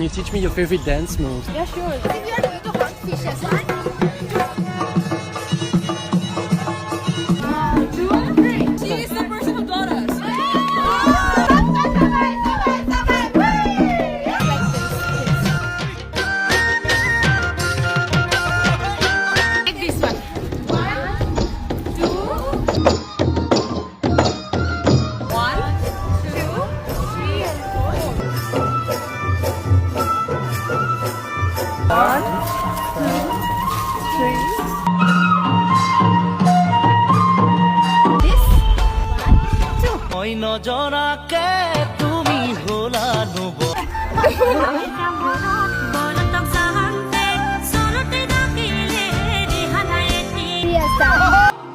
you teach me your favorite dance move? Yeah, sure. We are going to hunt fishes. One, two, three. She is the person who taught us. Like this one. One, two. One, two, three, and four. One, two, three. This one, two. ওই নজরাকে তুমি ভোলানো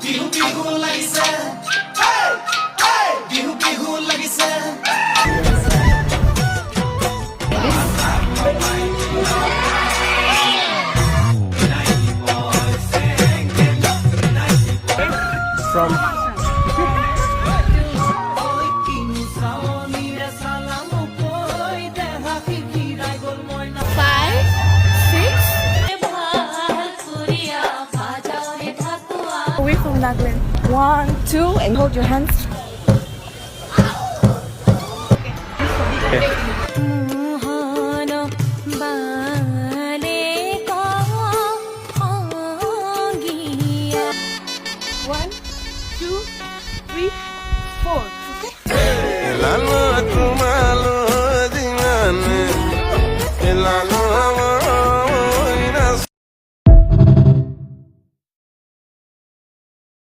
বিহু বিহু লাগিছে বিহু বিহু লাগিছে From Five, six. Away from Naglen. One, two, and hold your hands. One, two, three, four.